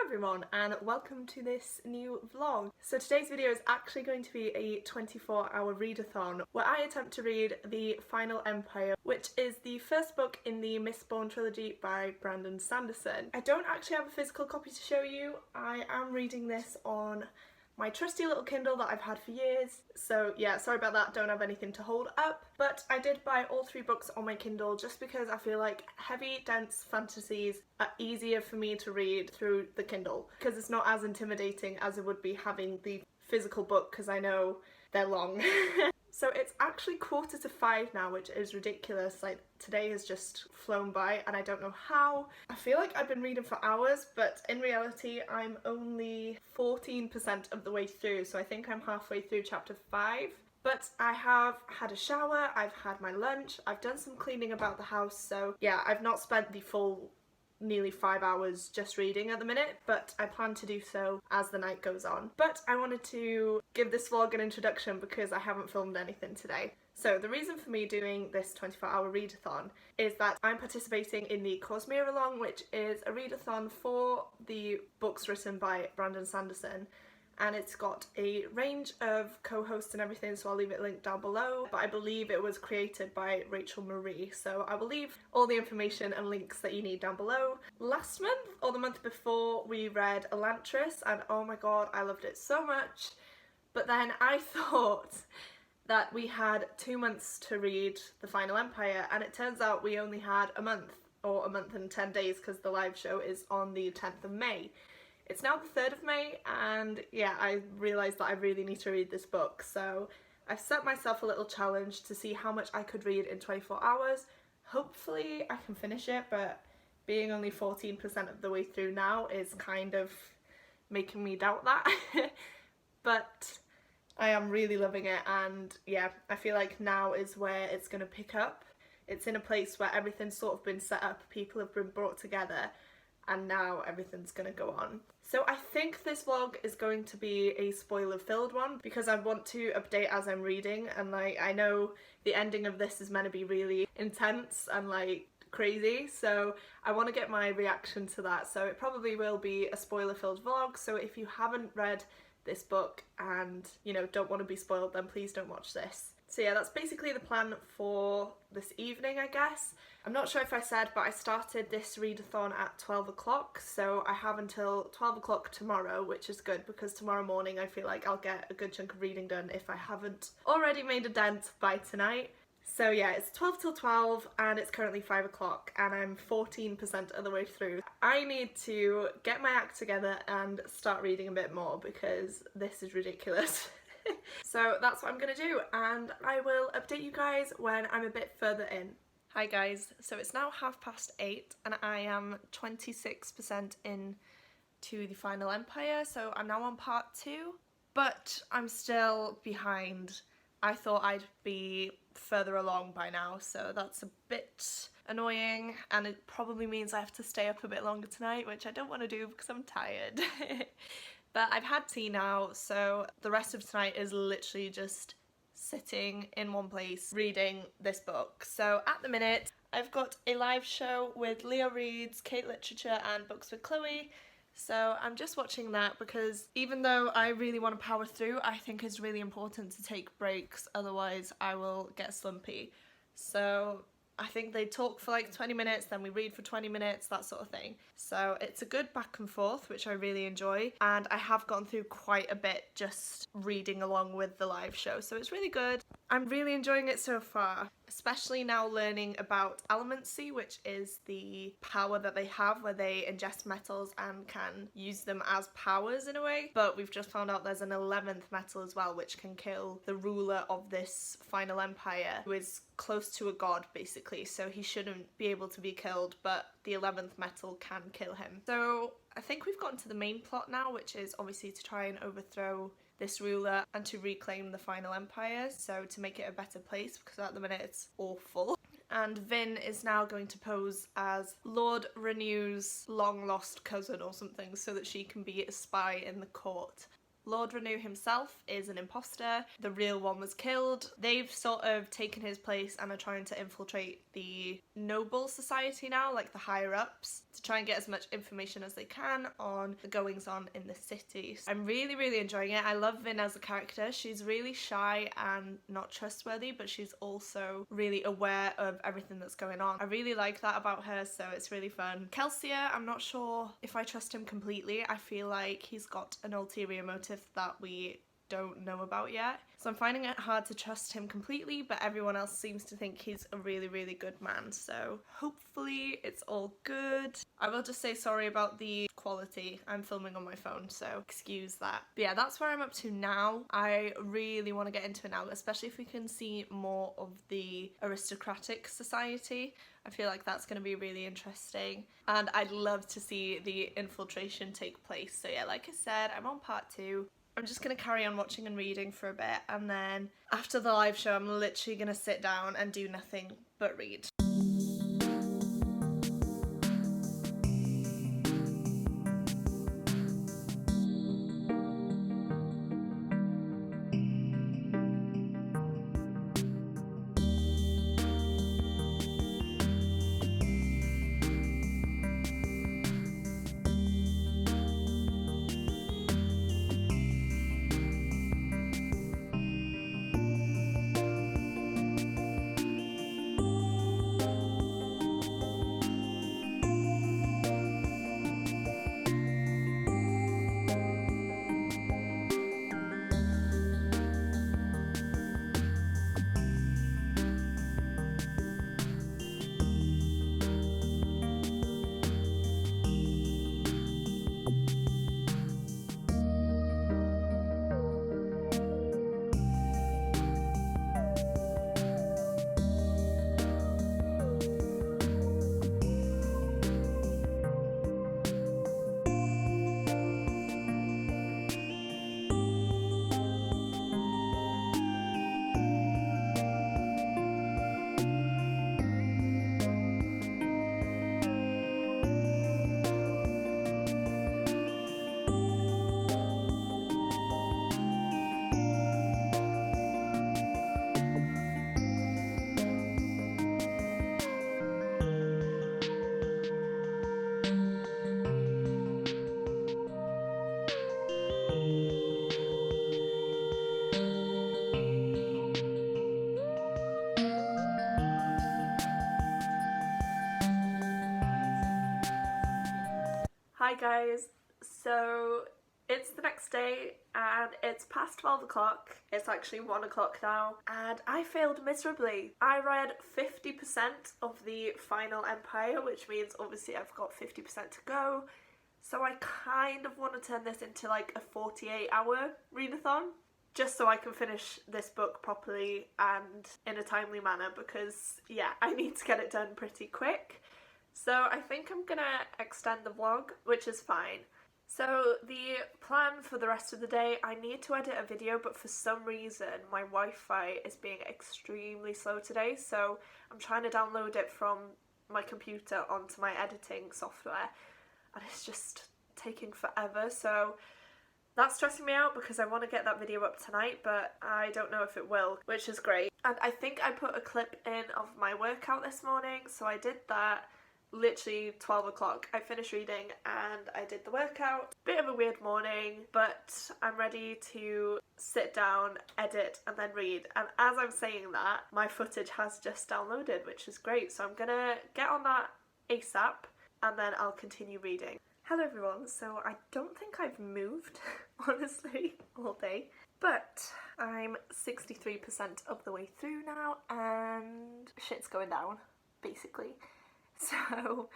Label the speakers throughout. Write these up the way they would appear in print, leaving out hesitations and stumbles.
Speaker 1: everyone and welcome to this new vlog. So today's video is actually going to be a 24-hour readathon where I attempt to read The Final Empire, which is the first book in the Mistborn trilogy by Brandon Sanderson. I don't actually have a physical copy to show you. I am reading this on my trusty little Kindle that I've had for years, so yeah, sorry about that, don't have anything to hold up. But I did buy all 3 books on my Kindle just because I feel like heavy, dense fantasies are easier for me to read through the Kindle because it's not as intimidating as it would be having the physical book because I know they're long. So it's actually 4:45 now, which is ridiculous. Like, today has just flown by and I don't know how. I feel like I've been reading for hours, but in reality I'm only 14% of the way through, so I think I'm halfway through chapter 5. But I have had a shower, I've had my lunch, I've done some cleaning about the house, so yeah, I've not spent the full nearly 5 hours just reading at the minute, but I plan to do so as the night goes on. But I wanted to give this vlog an introduction because I haven't filmed anything today. So the reason for me doing this 24-hour readathon is that I'm participating in the Cosmerealong, which is a readathon for the books written by Brandon Sanderson. And it's got a range of co-hosts and everything, so I'll leave it linked down below. But I believe it was created by Rachel Marie, so I will leave all the information and links that you need down below. Last month, or the month before, we read Elantris, and oh my god, I loved it so much. But then I thought that we had 2 months to read The Final Empire, and it turns out we only had a month, or a month and 10 days, because the live show is on the 10th of May. It's now the 3rd of May, and yeah, I realised that I really need to read this book, so I've set myself a little challenge to see how much I could read in 24 hours. Hopefully I can finish it, but being only 14% of the way through now is kind of making me doubt that. But I am really loving it, and yeah, I feel like now is where it's going to pick up. It's in a place where everything's sort of been set up, people have been brought together, and now everything's gonna go on. So I think this vlog is going to be a spoiler filled one because I want to update as I'm reading, and like, I know the ending of this is meant to be really intense and like crazy, so I want to get my reaction to that. So it probably will be a spoiler filled vlog, so if you haven't read this book and you know don't want to be spoiled, then please don't watch this. So yeah, that's basically the plan for this evening, I guess. I'm not sure if I said, but I started this readathon at 12 o'clock, so I have until 12 o'clock tomorrow, which is good because tomorrow morning I feel like I'll get a good chunk of reading done if I haven't already made a dent by tonight. So yeah, it's 12 till 12 and it's currently 5 o'clock and I'm 14% of the way through. I need to get my act together and start reading a bit more because this is ridiculous. So that's what I'm gonna do, and I will update you guys when I'm a bit further in. Hi guys, so it's now 8:30 and I am 26% in to The Final Empire, so I'm now on part 2, but I'm still behind. I thought I'd be further along by now, so that's a bit annoying, and it probably means I have to stay up a bit longer tonight, which I don't want to do because I'm tired. But I've had tea now, so the rest of tonight is literally just sitting in one place reading this book. So at the minute I've got a live show with Leo Reads, Kate Literature and Books with Chloe, so I'm just watching that because even though I really want to power through, I think it's really important to take breaks, otherwise I will get slumpy. So I think they talk for like 20 minutes, then we read for 20 minutes, that sort of thing. So it's a good back and forth, which I really enjoy, and I have gone through quite a bit just reading along with the live show, so it's really good. I'm really enjoying it so far, especially now learning about elemency, which is the power that they have where they ingest metals and can use them as powers in a way. But we've just found out there's an 11th metal as well, which can kill the ruler of this final empire, who is close to a god basically, so he shouldn't be able to be killed, but the 11th metal can kill him. So I think we've gotten to the main plot now, which is obviously to try and overthrow this ruler and to reclaim the final empire, so to make it a better place because at the minute it's awful. And Vin is now going to pose as Lord Renew's long lost cousin or something so that she can be a spy in the court. Lord Renew himself is an imposter. The real one was killed. They've sort of taken his place and are trying to infiltrate the noble society now, like the higher ups, to try and get as much information as they can on the goings on in the city. So I'm really, really enjoying it. I love Vin as a character. She's really shy and not trustworthy, but she's also really aware of everything that's going on. I really like that about her, so it's really fun. Kelsier, I'm not sure if I trust him completely. I feel like he's got an ulterior motive that we don't know about yet. So I'm finding it hard to trust him completely, but everyone else seems to think he's a really, really good man. So hopefully it's all good. I will just say sorry about the quality. I'm filming on my phone, so excuse that. But yeah, that's where I'm up to now. I really want to get into it now, especially if we can see more of the aristocratic society. I feel like that's going to be really interesting, and I'd love to see the infiltration take place. So yeah, like I said, I'm on part 2. I'm just going to carry on watching and reading for a bit, and then after the live show I'm literally going to sit down and do nothing but read. Hi guys, so it's the next day and it's past 12 o'clock. It's actually 1 o'clock now and I failed miserably. I read 50% of the final Empire, which means obviously I've got 50% to go. So I kind of want to turn this into like a 48-hour readathon, just so I can finish this book properly and in a timely manner, because yeah, I need to get it done pretty quick. So I think I'm gonna extend the vlog, which is fine. So the plan for the rest of the day, I need to edit a video, but for some reason my Wi-Fi is being extremely slow today, so I'm trying to download it from my computer onto my editing software and it's just taking forever. So that's stressing me out because I want to get that video up tonight, but I don't know if it will, which is great. And I think I put a clip in of my workout this morning, so I did that. Literally 12 o'clock. I finished reading and I did the workout. Bit of a weird morning, but I'm ready to sit down, edit and then read. And as I'm saying that, my footage has just downloaded, which is great. So I'm gonna get on that ASAP and then I'll continue reading. Hello everyone, so I don't think I've moved, honestly, all day. But I'm 63% of the way through now and shit's going down, basically. So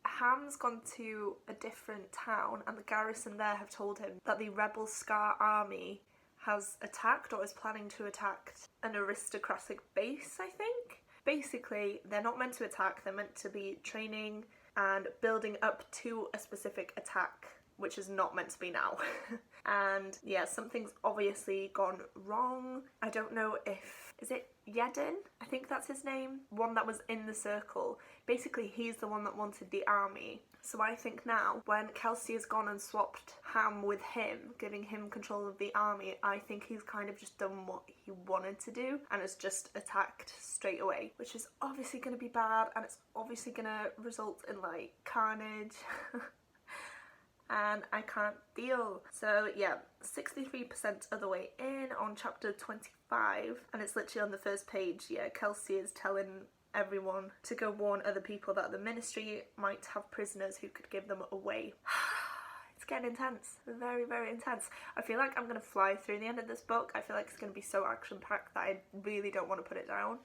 Speaker 1: Ham's gone to a different town and the garrison there have told him that the rebel Scar army has attacked or is planning to attack an aristocratic base, I think. Basically, they're not meant to attack, they're meant to be training and building up to a specific attack, which is not meant to be now. And yeah, something's obviously gone wrong. I don't know if, is it Yedin? I think that's his name. One that was in the circle. Basically, he's the one that wanted the army. So I think now, when Kelsey has gone and swapped Ham with him, giving him control of the army, I think he's kind of just done what he wanted to do and has just attacked straight away, which is obviously going to be bad, and it's obviously going to result in like carnage. And I can't deal. So yeah, 63% of the way in on chapter 25, and it's literally on the first page. Yeah, Kelsey is telling everyone to go warn other people that the ministry might have prisoners who could give them away. It's getting intense, very, very intense. I feel like I'm going to fly through the end of this book. I feel like it's going to be so action-packed that I really don't want to put it down.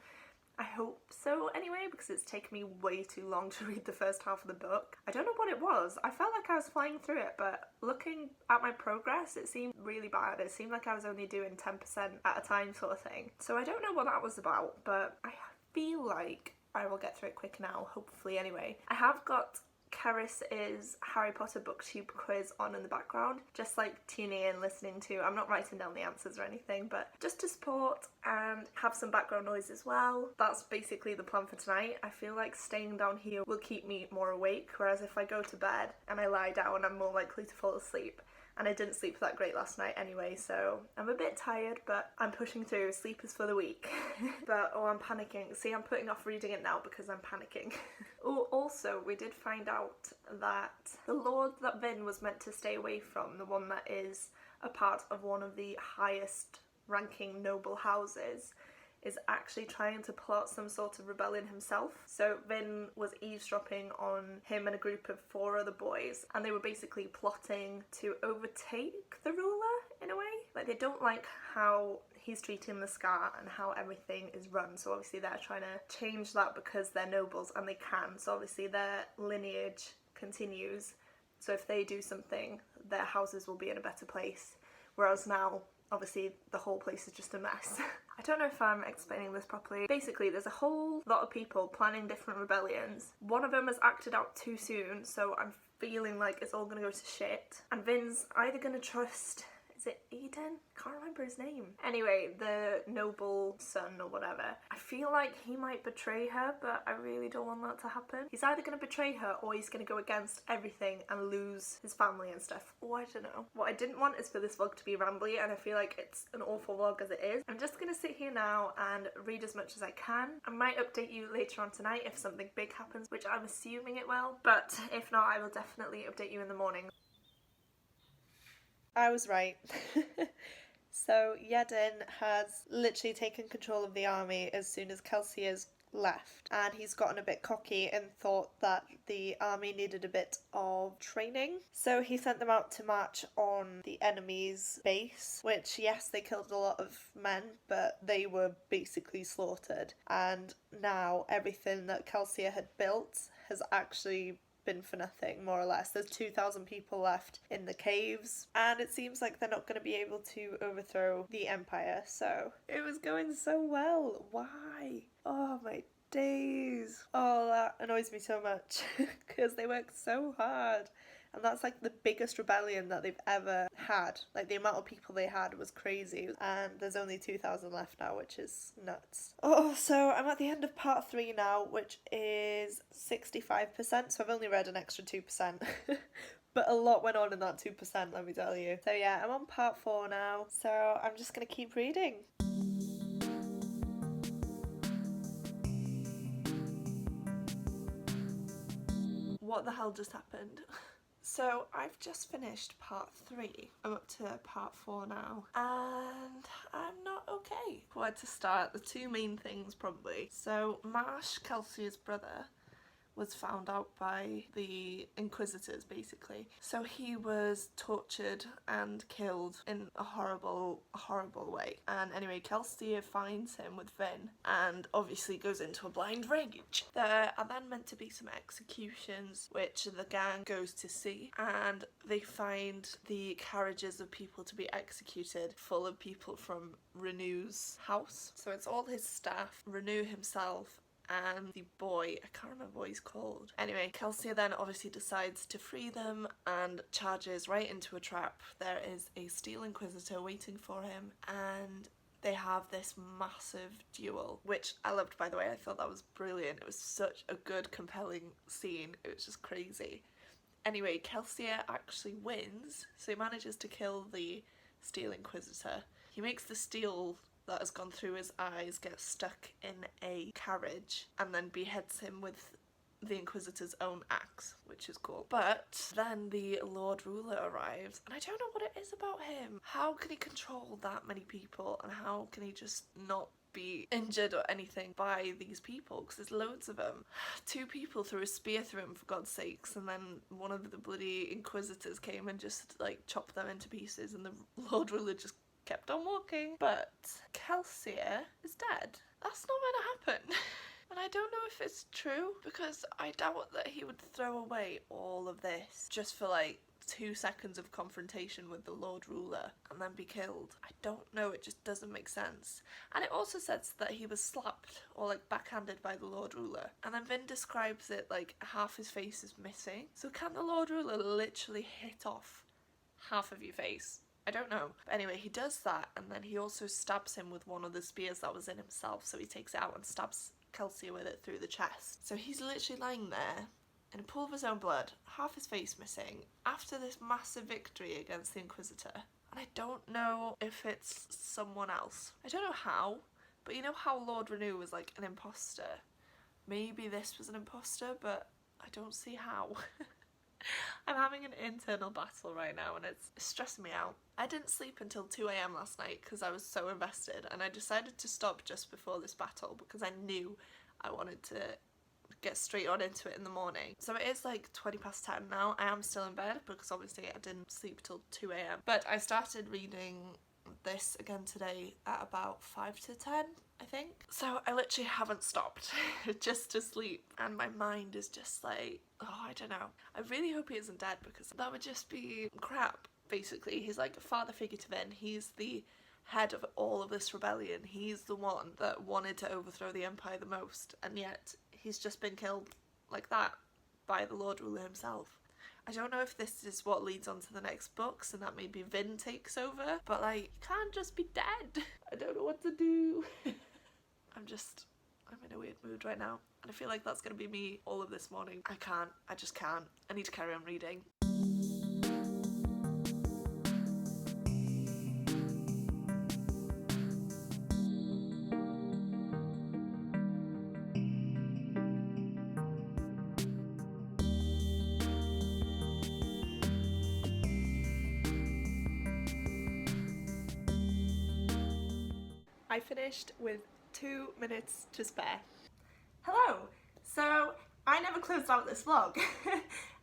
Speaker 1: I hope so anyway, because it's taken me way too long to read the first half of the book. I don't know what it was. I felt like I was flying through it, but looking at my progress, it seemed really bad. It seemed like I was only doing 10% at a time sort of thing. So I don't know what that was about, but I feel like I will get through it quick now, hopefully anyway. I have got Karis's Harry Potter booktube quiz on in the background, just like tuning in, listening to. I'm not writing down the answers or anything, but just to support and have some background noise as well. That's basically the plan for tonight. I feel like staying down here will keep me more awake, whereas if I go to bed and I lie down, I'm more likely to fall asleep. And I didn't sleep that great last night anyway, so I'm a bit tired, but I'm pushing through. Sleep is for the weak. But, oh, I'm panicking. See, I'm putting off reading it now because I'm panicking. Oh, also, we did find out that the lord that Vin was meant to stay away from, the one that is a part of one of the highest ranking noble houses, is actually trying to plot some sort of rebellion himself. So Vin was eavesdropping on him and a group of 4 other boys, and they were basically plotting to overtake the ruler in a way. Like, they don't like how he's treating the Scar and how everything is run, so obviously they're trying to change that because they're nobles and they can, so obviously their lineage continues. So if they do something, their houses will be in a better place, whereas now obviously the whole place is just a mess. I don't know if I'm explaining this properly. Basically, there's a whole lot of people planning different rebellions. One of them has acted out too soon, so I'm feeling like it's all gonna go to shit. And Vin's either gonna trust, is it Eden? Can't remember his name. Anyway, the noble son or whatever. I feel like he might betray her, but I really don't want that to happen. He's either going to betray her or he's going to go against everything and lose his family and stuff. Oh, I don't know. What I didn't want is for this vlog to be rambly, and I feel like it's an awful vlog as it is. I'm just going to sit here now and read as much as I can. I might update you later on tonight if something big happens, which I'm assuming it will. But if not, I will definitely update you in the morning. I was right. So Yedin has literally taken control of the army as soon as Kelsey has left, and he's gotten a bit cocky and thought that the army needed a bit of training. So he sent them out to march on the enemy's base, which, yes, they killed a lot of men, but they were basically slaughtered. And now everything that Kelsey had built has actually been for nothing, more or less. There's 2,000 people left in the caves, and it seems like they're not going to be able to overthrow the Empire. So it was going so well. Why? Oh my days. Oh, that annoys me so much because they worked so hard. And that's like the biggest rebellion that they've ever had. Like, the amount of people they had was crazy. And there's only 2,000 left now, which is nuts. Oh, so I'm at the end of part 3 now, which is 65%. So I've only read an extra 2%. But a lot went on in that 2%, let me tell you. So yeah, I'm on part 4 now. So I'm just going to keep reading. What the hell just happened? So I've just finished part 3. I'm up to part 4 now, and I'm not okay. Where to start? The 2 main things probably. So Marsh, Kelsey's brother, was found out by the Inquisitors basically. So he was tortured and killed in a horrible, horrible way. And anyway, Kelsey finds him with Vin and obviously goes into a blind rage. There are then meant to be some executions which the gang goes to see, and they find the carriages of people to be executed full of people from Renew's house. So it's all his staff, Renew himself, and the boy, I can't remember what he's called. Anyway, Kelsey then obviously decides to free them and charges right into a trap. There is a Steel Inquisitor waiting for him, and they have this massive duel, which I loved, by the way. I thought that was brilliant. It was such a good, compelling scene. It was just crazy. Anyway, Kelsier actually wins, so he manages to kill the Steel Inquisitor. He makes the steel that has gone through his eyes get stuck in a carriage and then beheads him with the Inquisitor's own axe, which is cool. But then the Lord Ruler arrives, and I don't know what it is about him. How can he control that many people, and how can he just not be injured or anything by these people, because there's loads of them. 2 people threw a spear through him, for God's sakes, and then one of the bloody Inquisitors came and just like chopped them into pieces, and the Lord Ruler just kept on walking. But Kelsier is dead. That's not going to happen. And I don't know if it's true, because I doubt that he would throw away all of this just for like 2 seconds of confrontation with the Lord Ruler and then be killed. I don't know, it just doesn't make sense. And it also says that he was slapped or like backhanded by the Lord Ruler. And then Vin describes it like half his face is missing. So can the Lord Ruler literally hit off half of your face? I don't know. But anyway, he does that, and then he also stabs him with one of the spears that was in himself. So he takes it out and stabs Kelsier with it through the chest. So he's literally lying there in a pool of his own blood, half his face missing, after this massive victory against the Inquisitor. And I don't know if it's someone else. I don't know how, but you know how Lord Renew was like an imposter? Maybe this was an imposter, but I don't see how. I'm having an internal battle right now and it's stressing me out. I didn't sleep until 2 AM last night because I was so invested, and I decided to stop just before this battle because I knew I wanted to get straight on into it in the morning. So it is like 10 now. I am still in bed because obviously I didn't sleep till 2 AM. But I started reading this again today at about 5 to 10, I think. So I literally haven't stopped just to sleep, and my mind is just like, oh, I don't know. I really hope he isn't dead because that would just be crap, basically. He's like a father figure to Vin. He's the head of all of this rebellion. He's the one that wanted to overthrow the Empire the most, and yet he's just been killed like that by the Lord Ruler himself. I don't know if this is what leads on to the next books and that maybe Vin takes over, but like, you can't just be dead. I don't know what to do. I'm in a weird mood right now, and I feel like that's gonna be me all of this morning. I just can't. I need to carry on reading. I finished with 2 minutes to spare. Hello! So, I never closed out this vlog.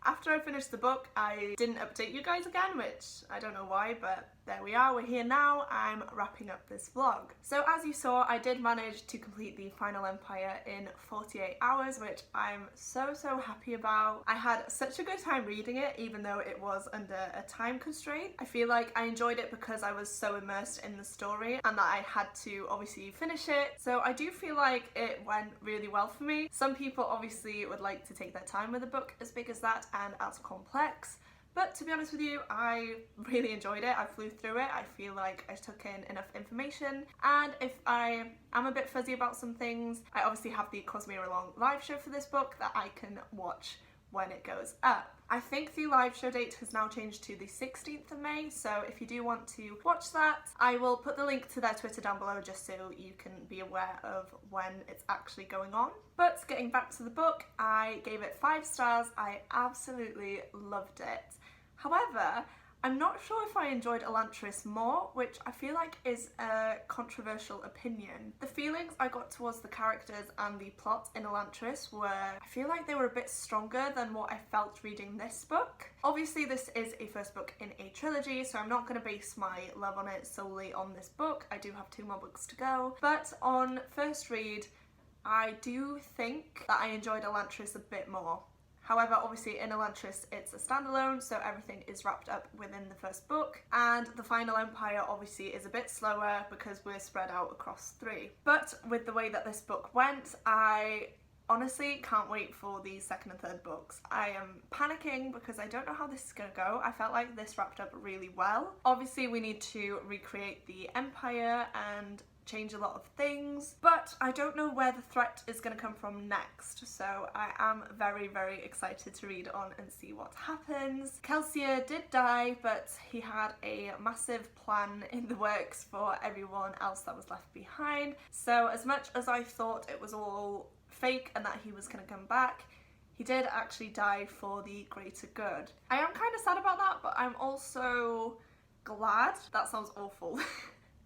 Speaker 1: After I finished the book, I didn't update you guys again, which I don't know why, but there we are, we're here now. I'm wrapping up this vlog. So as you saw, I did manage to complete the Final Empire in 48 hours, which I'm so happy about. I had such a good time reading it, even though it was under a time constraint. I feel like I enjoyed it because I was so immersed in the story and that I had to obviously finish it. So I do feel like it went really well for me. Some people obviously would like to take their time with a book as big as that and as complex. But to be honest with you, I really enjoyed it. I flew through it. I feel like I took in enough information. And if I am a bit fuzzy about some things, I obviously have the Cosmerealong live show for this book that I can watch when it goes up. I think the live show date has now changed to the 16th of May, so if you do want to watch that, I will put the link to their Twitter down below just so you can be aware of when it's actually going on. But getting back to the book, I gave it 5 stars. I absolutely loved it. However, I'm not sure if I enjoyed Elantris more, which I feel like is a controversial opinion. The feelings I got towards the characters and the plot in Elantris were, I feel like they were a bit stronger than what I felt reading this book. Obviously this is a first book in a trilogy, so I'm not going to base my love on it solely on this book. I do have 2 more books to go, but on first read, I do think that I enjoyed Elantris a bit more. However, obviously in Elantris it's a standalone, so everything is wrapped up within the first book, and the Final Empire obviously is a bit slower because we're spread out across 3. But with the way that this book went, I honestly can't wait for the second and third books. I am panicking because I don't know how this is going to go. I felt like this wrapped up really well. Obviously we need to recreate the Empire and change a lot of things, but I don't know where the threat is going to come from next, so I am very, very excited to read on and see what happens. Kelsier did die, but he had a massive plan in the works for everyone else that was left behind, so as much as I thought it was all fake and that he was going to come back, he did actually die for the greater good. I am kind of sad about that, but I'm also glad. That sounds awful.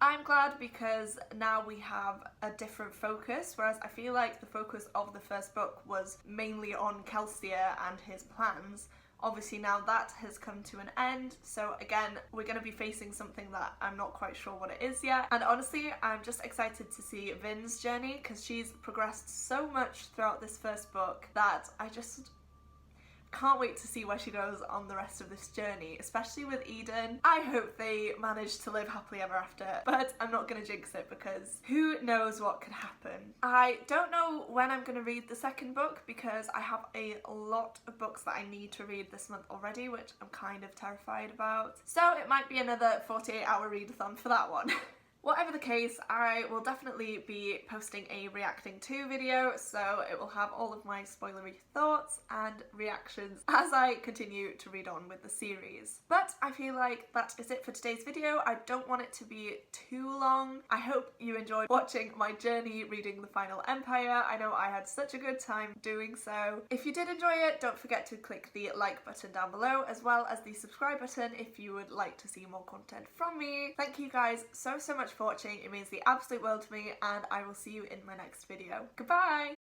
Speaker 1: I'm glad because now we have a different focus, whereas I feel like the focus of the first book was mainly on Kelsier and his plans. Obviously now that has come to an end, so again, we're going to be facing something that I'm not quite sure what it is yet. And honestly, I'm just excited to see Vin's journey because she's progressed so much throughout this first book that I just can't wait to see where she goes on the rest of this journey, especially with Eden. I hope they manage to live happily ever after, but I'm not going to jinx it because who knows what could happen. I don't know when I'm going to read the second book because I have a lot of books that I need to read this month already, which I'm kind of terrified about. So it might be another 48-hour readathon for that one. Whatever the case, I will definitely be posting a reacting to video, so it will have all of my spoilery thoughts and reactions as I continue to read on with the series. But I feel like that is it for today's video. I don't want it to be too long. I hope you enjoyed watching my journey reading The Final Empire. I know I had such a good time doing so. If you did enjoy it, don't forget to click the like button down below, as well as the subscribe button if you would like to see more content from me. Thank you guys so much for watching. It means the absolute world to me, and I will see you in my next video. Goodbye!